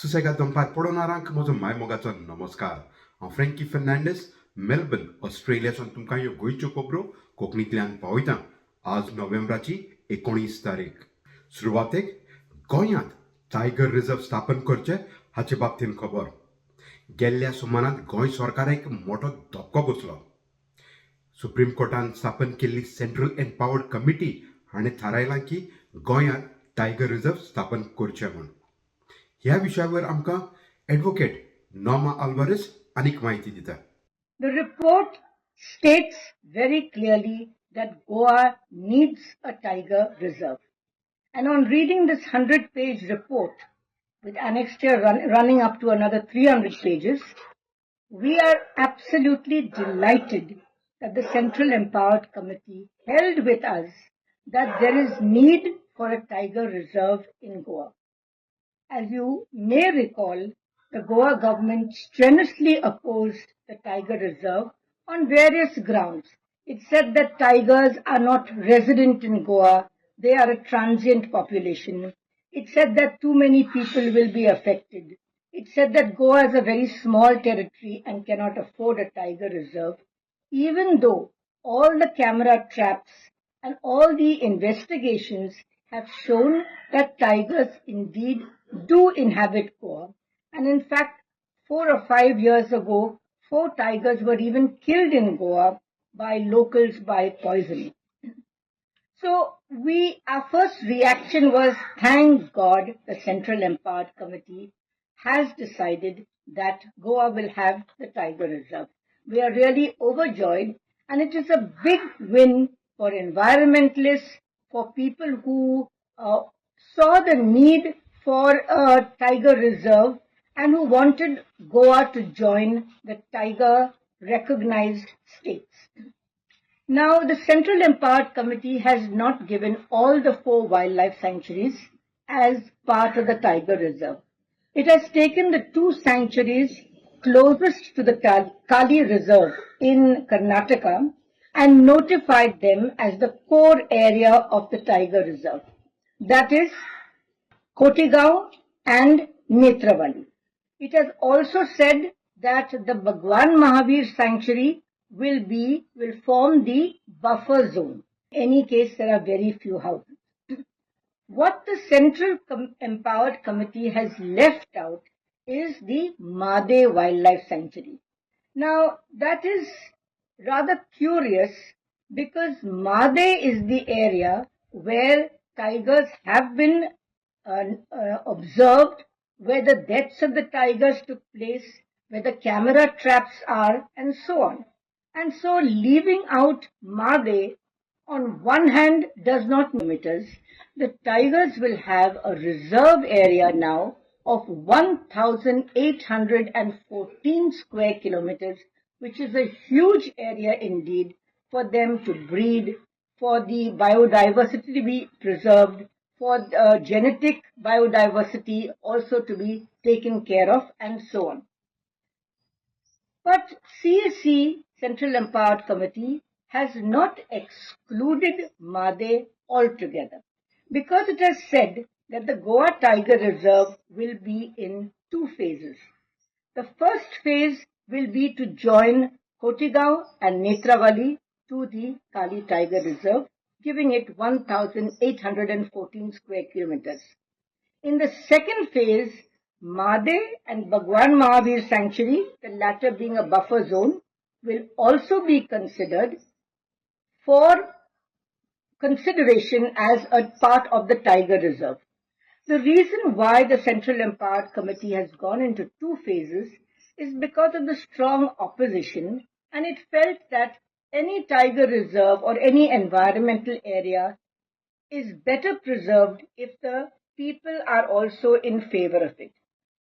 Sossegado dąpar podonarank म्हजो मायमोगाचो नमस्कार. हांव फ्रँकी फर्नांडीस मेलबर्न ऑस्ट्रेलियासून तुमकां ह्यो गोंयच्यो खबरो कोंकणींतल्यान पावयतां. आज नोव्हेंबराची 19 तारीख. सुरवातेक गोंयांत टायगर रिझर्व स्थापन करचे हाचे बाबतींत खबर. गेल्ल्या सुमारांत गोंय सरकाराक मोठो धक्को बसलो. सुप्रीम कोर्टान स्थापन केल्ली सेंट्रल एम्पावर्ड कमिटी हाणें थारायलां की गोंयांत टायगर रिझर्व स्थापन करचे म्हूण. ह्या विशयावर आमकां एडवोकेट नॉर्मा आल्वारेस आनीक माहिती दिता. The report states very clearly that Goa needs a tiger reserve. And on reading this 100-page report, with annexure running up to another 300 pages, we are absolutely delighted that the Central Empowered Committee held with us that there is need for a tiger reserve in Goa. As you may recall, the Goa government strenuously opposed the tiger reserve on various grounds. It said that tigers are not resident in Goa, they are a transient population. It said that too many people will be affected. It said that Goa is a very small territory and cannot afford a tiger reserve, even though all the camera traps and all the investigations have shown that tigers indeed do inhabit Goa. And in fact, 4 or 5 years ago, 4 tigers were even killed in Goa by locals by poisoning. So our first reaction was, thank God the Central Empowered Committee has decided that Goa will have the tiger reserve. We are really overjoyed, and it is a big win for environmentalists, for people who saw the need for a tiger reserve and who wanted Goa to join the tiger recognized states. Now, the Central Empowered Committee has not given all the 4 wildlife sanctuaries as part of the tiger reserve. It has taken the 2 sanctuaries closest to the Kali Reserve in Karnataka and notified them as the core area of the tiger reserve. That is Kotigaon and Netravali. It has also said that the Bhagwan Mahavir Sanctuary will form the buffer zone. In any case, there are very few houses. What the Central Empowered Committee has left out is the Made Wildlife Sanctuary. Now, that is rather curious because Made is the area where tigers have been observed, where the deaths of the tigers took place, where the camera traps are, and so on. And so leaving out Made on one hand does not kilometers. The tigers will have a reserve area now of 1,814 square kilometers, which is a huge area indeed for them to breed, for the biodiversity to be preserved, for genetic biodiversity also to be taken care of, and so on. But CSC, Central Empowered Committee, has not excluded Made altogether because it has said that the Goa Tiger Reserve will be in 2 phases. The first phase will be to join Kotigaon and Netravali to the Kali Tiger Reserve, giving it 1,814 square kilometers. In the second phase, Made and Bhagwan Mahavir Sanctuary, the latter being a buffer zone, will also be considered for consideration as a part of the Tiger Reserve. The reason why the Central Empowered Committee has gone into 2 phases is because of the strong opposition, and it felt that any tiger reserve or any environmental area is better preserved if the people are also in favor of it.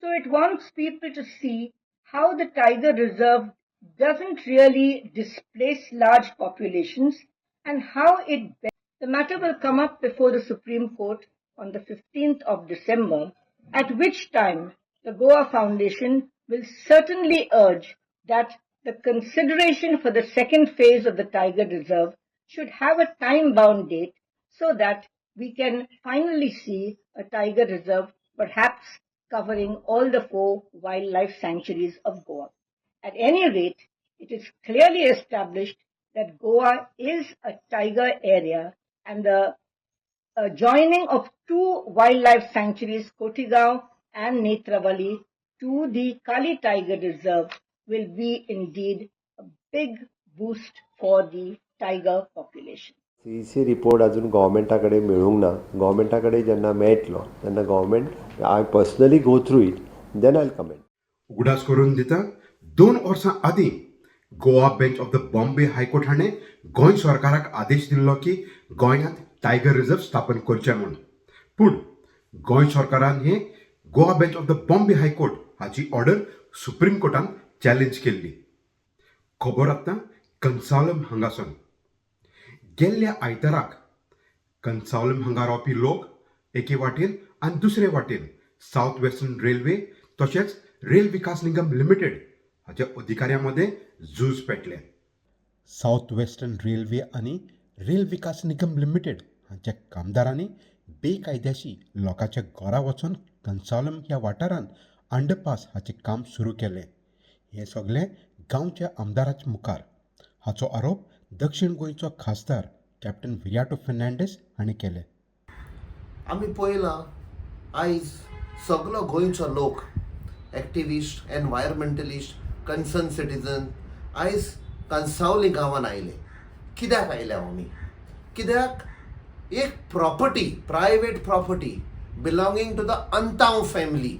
So it wants people to see how the tiger reserve doesn't really displace large populations and how the matter will come up before the Supreme Court on the 15th of December, at which time the Goa Foundation will certainly urge that the consideration for the second phase of the Tiger Reserve should have a time-bound date so that we can finally see a Tiger Reserve perhaps covering all the 4 wildlife sanctuaries of Goa. At any rate, it is clearly established that Goa is a tiger area, and the joining of 2 wildlife sanctuaries, Kotigaon and Netravali, to the Kali Tiger Reserve will be indeed a big boost for the tiger population. CEC report अजून गव्हर्मेंटाकडे मिळूंक ना. गव्हर्मेंटाकडे जेन्ना मेळटलो तेन्ना government I personally go through it then I comment. उगडास करून दिता 2 वर्सां आदीं Goa bench of the Bombay high court हाणें गोंय सरकाराक आदेश दिल्लो की गोंयांत टायगर रिझर्व स्थापन करचे म्हूण. पूण गोंय सरकारान हे Goa bench of the Bombay high court हाची ऑर्डर सुप्रीम कोर्टान चॅलेंज केल्ली. खबर आतां कंसावलम हांगासून. गेल्ल्या आयताराक कंसावलम हांगा रावपी लोक एके वाटेन आनी दुसरे वाटेन साउथ वेस्टर्न रेल्वे तशेंच रेल विकास निगम लिमिटेड हाच्या अधिकाऱ्यां मदें झूज पेटलें. साउथ वेस्टर्न रेल्वे आनी रेल विकास निगम लिमिटेड हांच्या कामदारांनी बेकायद्याशी लोकांच्या घरा वचून कंसावलम ह्या वाठारांत अंडरपास हाचें काम सुरू केलें. हें सगळें गांवच्या आमदाराच्या मुखार. हाचो आरोप दक्षिण गोंयचो खासदार कॅप्टन विरियाटो फेर्नांडीस हांणी केले. आमी पळयलां आयज सगलो गोंयचो लोक एक्टिविस्ट, एनवायरमेंटलिस्ट, कन्सर्न सिटीजन आयज कंसावली गांवांत आयले. कित्याक आयले आमी? कित्याक एक property, private property belonging to the Antao family,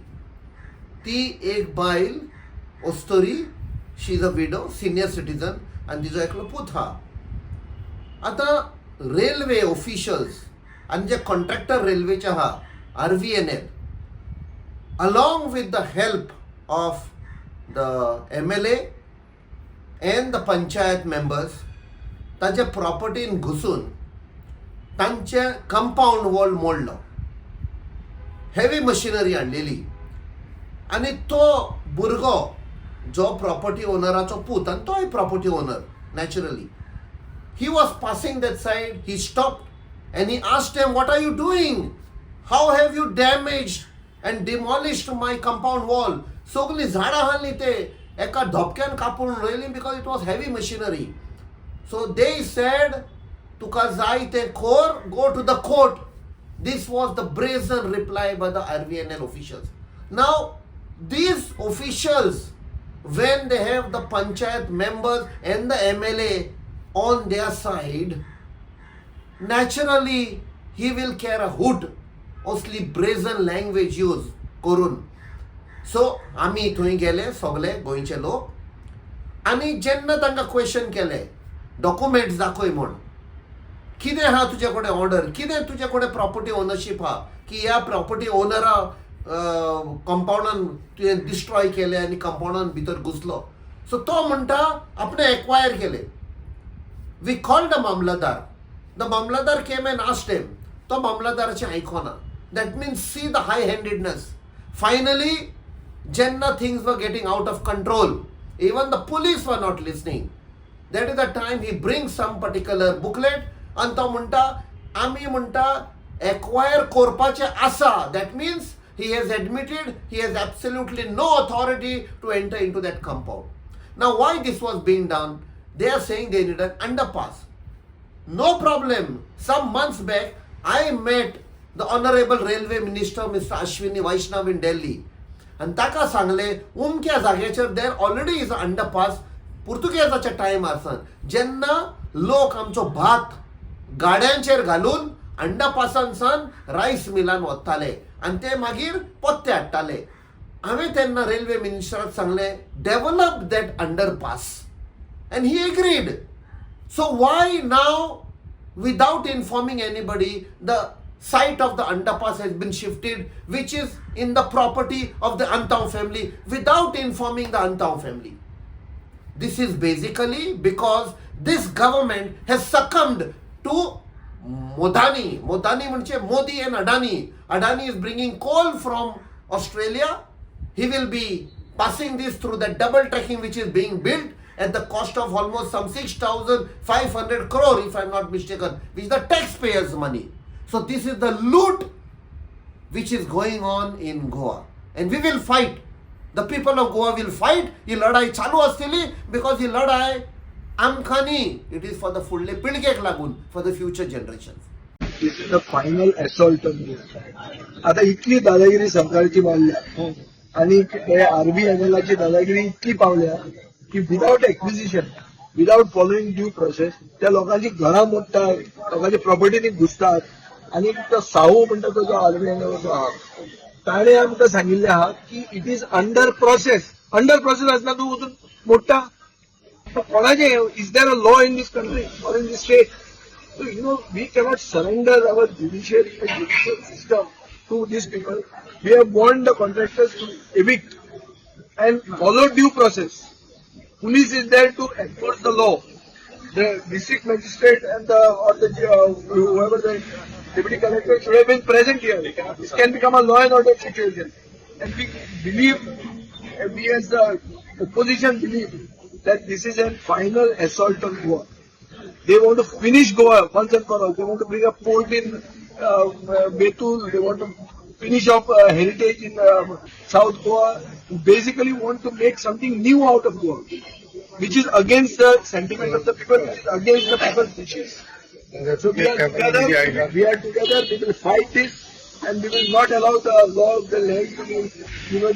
ती एक बायल ओस्तोरी, she is a widow, senior citizen, आनी तिजो एकलो पूत आहा. आतां रेल्वे ऑफिशल्स आनी जे कॉन्ट्रॅक्टर रेल्वेचे आहा RVNL, along with the help of the MLA and the panchayat members, ताचे प्रॉपर्टीन घुसून तांचे कंपाऊंड वॉल मोडलो. हेवी मशिनरी हाडलेली आनी तो भुरगो जो प्रॉपर्टी ओनराचो पूत आनी तोय property owner naturally, he was passing that side, he stopped and he asked him, what are you doing? How have you damaged and demolished my compound wall? सगळीं झाडां हाडलीं ते एका धोपक्यान कापून रोयलीं because it was heavy machinery. So they said, तुका जाय तें core, go to the court. This was the brazen reply by the RVNL officials. Now these officials, when they have the panchayat members and the MLA on their side, naturally he will care a hoot असली brazen language use करून. सो आमी थंय गेले सगळे गोंयचे लोक आनी जेन्ना तांकां क्वेश्चन केले डॉक्युमेंट्स दाखय म्हूण, कितें आहा तुजे कडेन ऑर्डर, कितें तुजे कडेन प्रॉपर्टी ओनरशीप आहा की ह्या प्रॉपर्टी ओनरा कंपाउंडान तुवें डिस्ट्रॉय केले आनी कंपाउंडान भितर घुसलो. सो तो म्हणटा आपणें एक्वायर केले. We called the mamlatdar. The mamlatdar came and asked him. तो मामलतदाराचें आयकोना. That means see the high handedness. Finally जेन्ना things were getting out of control, even the police were not listening, that is the time he bring some particular booklet आनी तो म्हणटा आमी म्हणटा acquire करपाचें आसा. That means he has admitted he has absolutely no authority to enter into that compound. Now why this was being done? They are saying they need an underpass. No problem. Some months back I met the honorable railway minister Mr. Ashwini Vaishnav in Delhi, and taka सांगले उमक्या जाग्याचेर there already is an underpass. पुर्तुगेजाच्या टायमारसान जेन्ना लोक आमचो भात गाड्यांचेर घालून अंडरपासान rice मिलान वताले आनी ते मागीर पोत्ते हाडटाले. हांवें तेन्ना रेल्वे मिनिस्टराक सांगलें develop that underpass, and he agreed. So why now, without informing anybody, the site of the underpass has been shifted, which is in the property of the Antau family, without informing the Antau family? This is basically because this government has succumbed to Modani. Modani म्हणजे Modi and Adani. Adani is bringing coal from Australia. He will be passing this through the double tracking which is being built at the cost of almost some 6,500 crore, if I'm not mistaken, which is the taxpayers' money. So this is the loot which is going on in Goa. and we will fight. The people of Goa will fight. ही लढाई चालू असतली because ही लढाई आमखानी. It is for the फुडले पिळगेक लागून, for the future generations. This is the final assault on Goa. आता इतली दादागिरी सरकारची मारल्या आणि RBNLची दादागिरी इतकी पावल्या की without acquisition, without following due process त्या लोकांची घरां मोडटात, लोकांच्या प्रॉपर्टीनी घुसतात आणि तो साहू म्हणटा तो जो RBNLचो आहा ताणे आमकां सांगिल्लें आहा की इट इज अंडर प्रोसेस आसता तूं वचून मोडटा. कोणाचे is there a law in this country or in this state? So, we cannot surrender our judicial system to these people. We have warned the contractors to evict and follow due process. Police is there to enforce the law. The district magistrate and whoever the deputy collector should have been present here. This can become a law and order situation. And we believe, we as the opposition believe that this is a final assault on Goa. They want to finish Goa once and for all. They want to bring a port in Betul. They want to finish off heritage in South Goa. Basically want to make something new out of Goa, which is against the sentiment of the people, which is against the people's wishes. So we are together, we will fight this and we will not allow the law of the land to be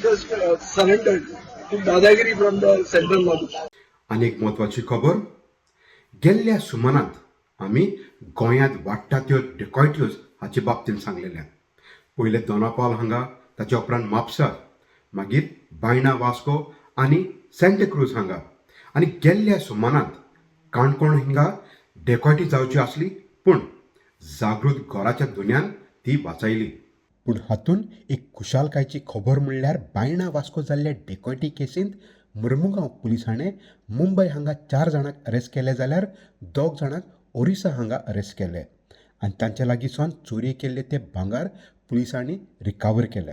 just surrendered to Dadagiri from the central lobby. अनेक महत्वाची खबर. गेल्ल्या सुमानात आमी गोंयांत वाडटा त्यो डेकॉयट्योज हाचे बाबतींत सांगलेल्या. पयले दोनापावल हांगा, ताचे उपरांत म्हापसा, मागीर बायना वास्को आनी सेंटा क्रूज हांगा. आनी गेल्ल्या सुमानात काणकोण हिंगा डेकॉयटी जावची आसली पूण जागृत गोराच्या दुन्यान ती वाचयली. पूण हातून एक खुशालकायची खबर म्हणल्यार बायना वास्को जाल्ल्या डेकॉयटी केसींत मुर्मुगांव पुलिसांनी मुंबय हांगा 4 जाणांक अरेस्ट केले जाल्यार 2 जाणांक ओरिसा हांगा अरेस्ट केले आनी तांचे लागींसून चोरी केल्ले ते भांगार पुलिसांनी रिकवर केले.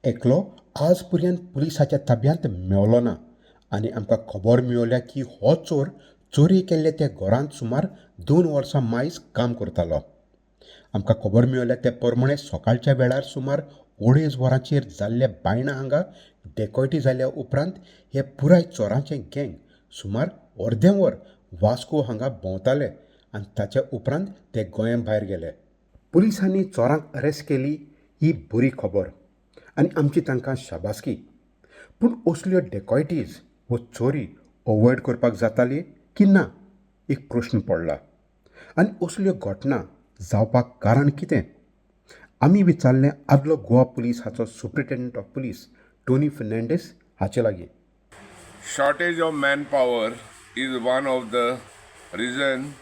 एकलो आज पर्यंत पुलिसाच्या ताब्यांत मेवलो ना आनी आमकां खबर मेवल्या की हो चोर चोरी केल्ले ते घरांत सुमार 2 वर्सां मायज काम करतालो. आमकां खबर मेवल्या ते प्रमाणे सकाळच्या वेळार सुमार 2.5 वरांचेर जाल्ले बायणा हांगा डेकॉयटी जाल्या उपरांत हे पुराय चोरांचे गँग सुमार अर्दें वर वास्को हांगा भोंवताले आनी ताच्या उपरांत ते गोंया भायर गेले. पुलिसांनी चोरांक अरेस्ट केली ही बरी खबर आनी आमची तांकां शाबासकी. पूण असल्यो डेकॉयटीज वो चोरी अवॉयड करपाक जाताली की ना एक प्रश्न पडला. आनी असल्यो घटना जावपाक कारण कितें? आमी विचारलें आदलो गोवा पुलीस हाचो superintendent of police Tony Fernandes हाचे लागीं. Shortage of manpower is one of the reasons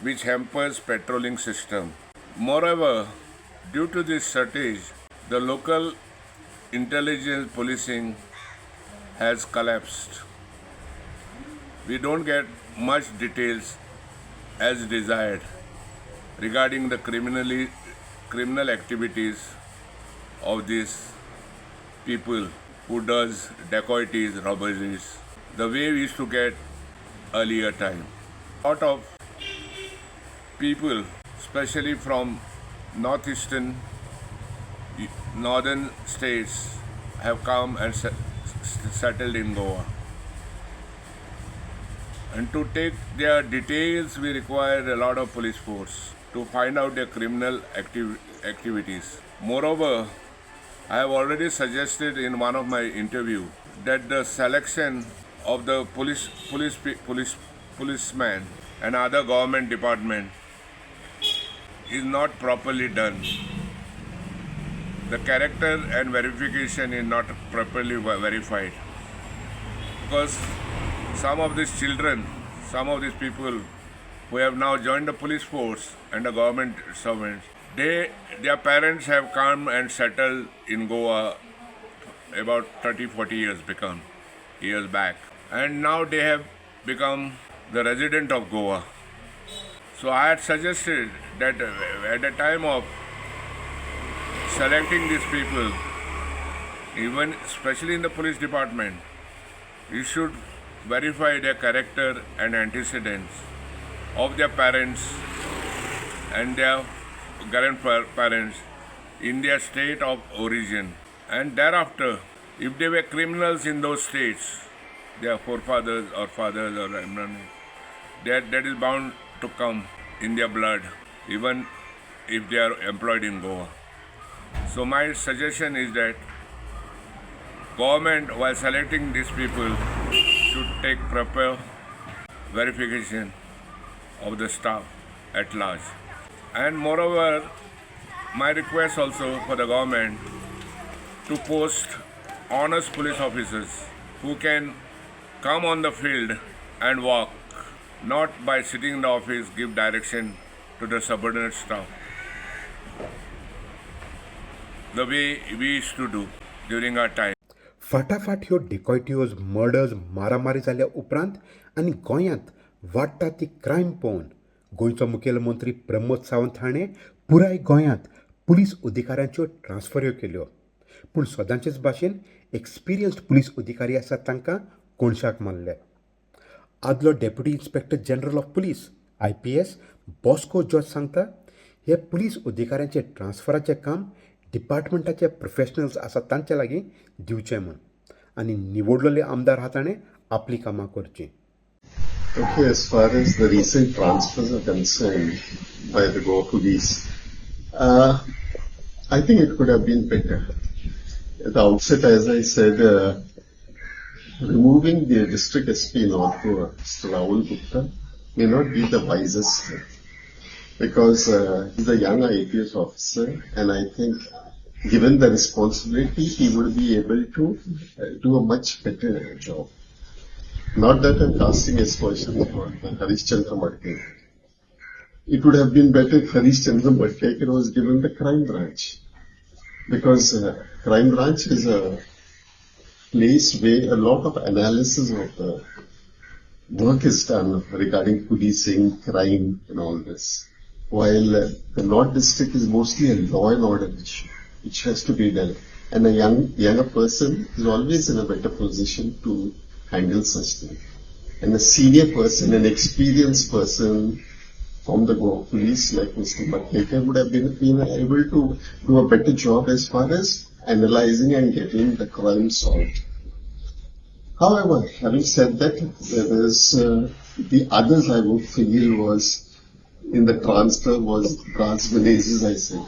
which hampers patrolling system. Moreover, due to this shortage, the local intelligence policing has collapsed. We don't get much details as desired regarding the criminal activities of these people who does dacoities, robberies, the way we used to get earlier time. A lot of people, especially from northern states, have come and settled in Goa. And to take their details, we require a lot of police force to find out their criminal activities. Moreover, I have already suggested in one of my interview that the selection of the policeman and other government department is not properly done. The character and verification is not properly verified because some of these children, some of these people who have now joined the police force and the government servants, their parents have come and settled in Goa about 30-40 years back, and now they have become the resident of Goa. So I had suggested that at the time of selecting these people, even especially in the police department, you should verify their character and antecedents of their parents and their grandparents in their state of origin. And thereafter, if they were criminals in those states, their forefathers or fathers or that is bound to come in their blood, even if they are employed in Goa. So my suggestion is that government, while selecting these people, should take proper verification of the staff at large. And moreover, my request also for the government to post honest police officers who can come on the field and walk, not by sitting in the office, give direction to the subordinate staff, the way we used to do during our time. फाटाफाट ह्यो डेकॉयट्योज murders मारामारी जाल्या उपरांत आनी गोंयांत वाडटा ती crime पळोवन गोंयचो मुखेलमंत्री प्रमोद सावंत हाणें पुराय गोंयांत पुलीस अधिकाऱ्यांच्यो ट्रान्सफऱ्यो केल्यो. पूण सदांचेच भाशेन एक्सपिरियन्स्ड पुलीस अधिकारी आसात तांकां कोणशाक मारले. आदलो deputy inspector general of police IPS Bosco George सांगता हे पुलीस अधिकाऱ्यांचे ट्रान्सफराचें काम डिपार्टमेंटाचे प्रोफेशनल्स आसात तांचे लागीं दिवचें म्हूण आनी निवडलेले आमदार हाताणे आपली कामां करचीं. Okay, as far as the recent transfers are concerned by the Goa police, I think it could have been better. At the outset, as I said, removing the district SP North Goa, Mr. Rahul Gupta, may not be the wisest thing because he's a young IPS officer, and I think given the responsibility, he would be able to do a much better job. Not that I'm casting aspersions on Harish Chandra Madkekar. It would have been better if Harish Chandra Madkekar was given the crime branch, because crime branch is a place where a lot of analysis of the work is done regarding policing, crime, and all this. While the North District is mostly a law and order issue, which has to be done, and a younger person is always in a better position to handle such things. And a senior person, an experienced person from the Goa police like Mr. Madkekar would have been able to do a better job as far as analyzing and getting the crime solved. However, having said that, there is the others I would feel was in the transfer was brass Menezes, I said.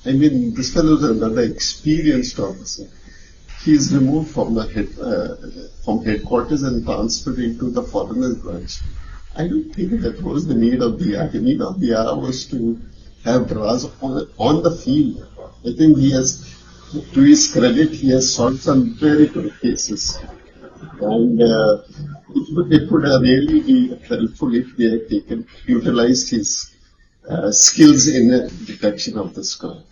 I mean, this fellow is another experienced officer. He is removed from the from headquarters and transferred into the foreigners branch. I don't think that was the need of the hour. The need of the hour was to have Braz on the field. I think he has, to his credit, he has solved some very good cases. And it would have really been helpful if they had utilized his skills in detection of this crime.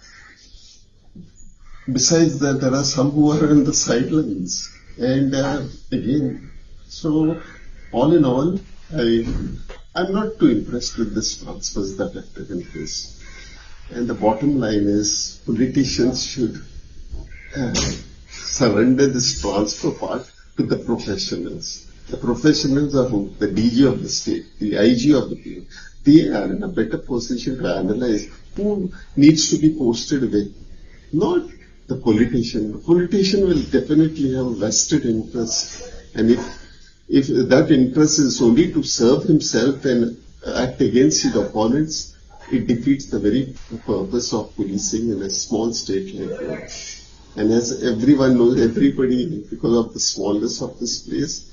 Besides that, there are some who are on the sidelines. And again, so all in all, I'm not too impressed with this transfers that have taken place. And the bottom line is, politicians should surrender this transfer part to the professionals. The professionals are who? The DG of the state, the IG of the people. They are in a better position to analyze who needs to be posted away. Not the politician. The politician will definitely have vested interest. And if that interest is only to serve himself and act against his opponents, it defeats the very purpose of policing in a small state like that. And as everyone knows, everybody, because of the smallness of this place,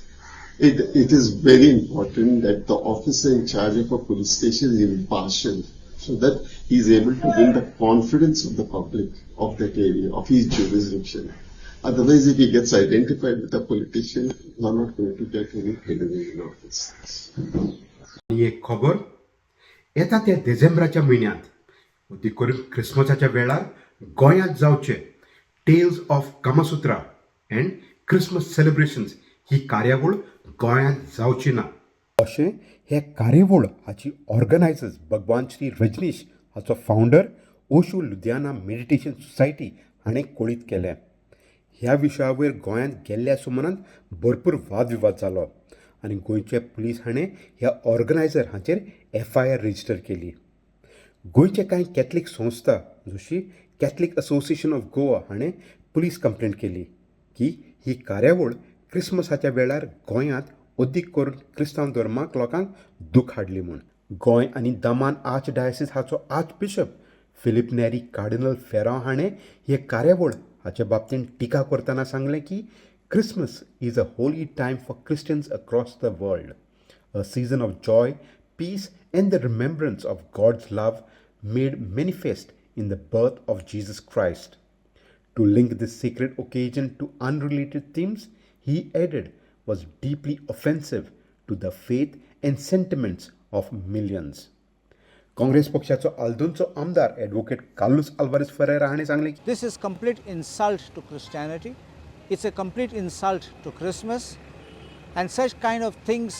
it is very important that the officer in charge of a police station is impartial, so that he is able to win the confidence of the public of that area, of his jurisdiction. Otherwise, if he gets identified with a politician, you are not going to get any credit in office. ही एक खबर येता त्या डिसेंबराच्या म्हयन्यांत, ती करून क्रिसमसाच्या वेळार गोंयांत जावचे tales of Kamasutra and Christmas celebrations ही कार्यावळ गोंयांत जावची ना अशें हे कार्यावळ हाची ऑर्गनायझर्स भगवान श्री रजनीश हाचो फावंडर ओशू लुधियाना मेडिटेशन सोसायटी हाणें कळीत केलें. ह्या विशया वयर गोंयांत गेल्ल्या सुमारांत भरपूर वादविवाद जालो आनी गोंयचे पुलीस हाणें ह्या ऑर्गनायझर हाचेर FIR रजिस्टर केली. गोंयचे कांय कॅथलीक संस्था जशी कॅथलीक असोसिएशन ऑफ गोवा हाणें पुलीस कंप्लेंट केली की ही कार्यावळ क्रिसमसाच्या वेळार गोंयांत अदीक करून क्रिस्तांव धर्माक लोकांक दूख हाडली म्हूण. गोंय आनी दमान आर्च डायसीस हाचो archbishop Filipe Neri cardinal Ferrao हाणें हे कार्यावळ हाचे बाबतींत टिका करतना सांगलें की Christmas is a holy time for Christians across the world, a season of joy, peace and the remembrance of God's love made manifest in the birth of Jesus Christ. To link this sacred occasion to unrelated themes, he added, was deeply offensive to the faith and sentiments of millions. Congress पक्षाचो आल्दोंचो आमदार advocate Carlos Alvarez Ferreira हाणें सांगलें की This is complete insult to Christianity. It's a complete insult to Christmas. And such kind of things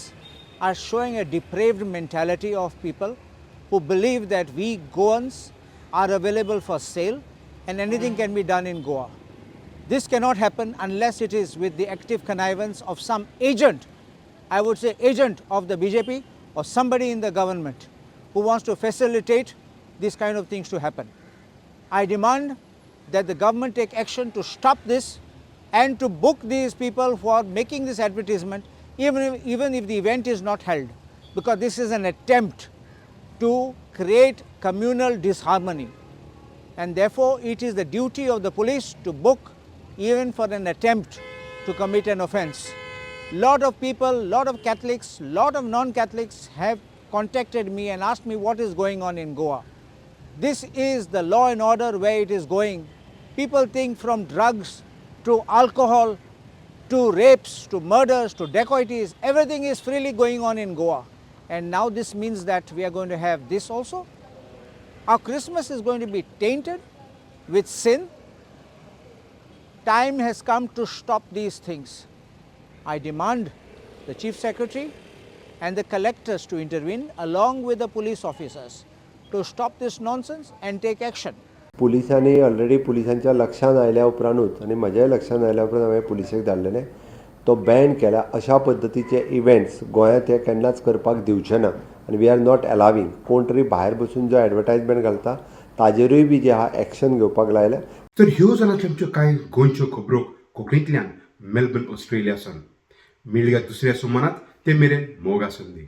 are showing a depraved mentality of people who believe that we Goans are available for sale and anything can be done in Goa. This cannot happen unless it is with the active connivance of some agent, I would say agent of the BJP or somebody in the government who wants to facilitate these kind of things to happen. I demand that the government take action to stop this and to book these people for making this advertisement even if the event is not held, because this is an attempt to create communal disharmony, and therefore it is the duty of the police to book even for an attempt to commit an offence. Lot of people, lot of Catholics, lot of non-Catholics have contacted me and asked me what is going on in Goa. This is the law and order where it is going. People think from drugs to alcohol to rapes to murders to dacoities, everything is freely going on in Goa. And now this means that we are going to have this also. Our Christmas is going to be tainted with sin. Time has come to stop these things. I demand the Chief Secretary and the collectors to intervene along with the police officers to stop this nonsense and take action. पुलिसांनी already पुलिसांच्या लक्षांत आयल्या उपरांतूच आनी म्हज्याय लक्षांत आयल्या उपरांत हांवें पुलिसेक धाडलेलें तो बॅन केला. अशा पद्दतीचे इव्हेंट्स गोंयांत हे केन्नाच करपाक दिवचे ना आनी वी आर नॉट अलावींग. कोण तरी भायर बसून जो एडवर्टायजमेंट घालता ताजेरूय बी जे आहा एक्शन घेवपाक लायल्या. तर ह्यो जाल्यात आमच्यो कांय गोंयच्यो खबरो कोंकणींतल्यान मेलबर्न ऑस्ट्रेलियासान. मेळया दुसऱ्या सुमारांत ते मेरेन मोग आसूंदी.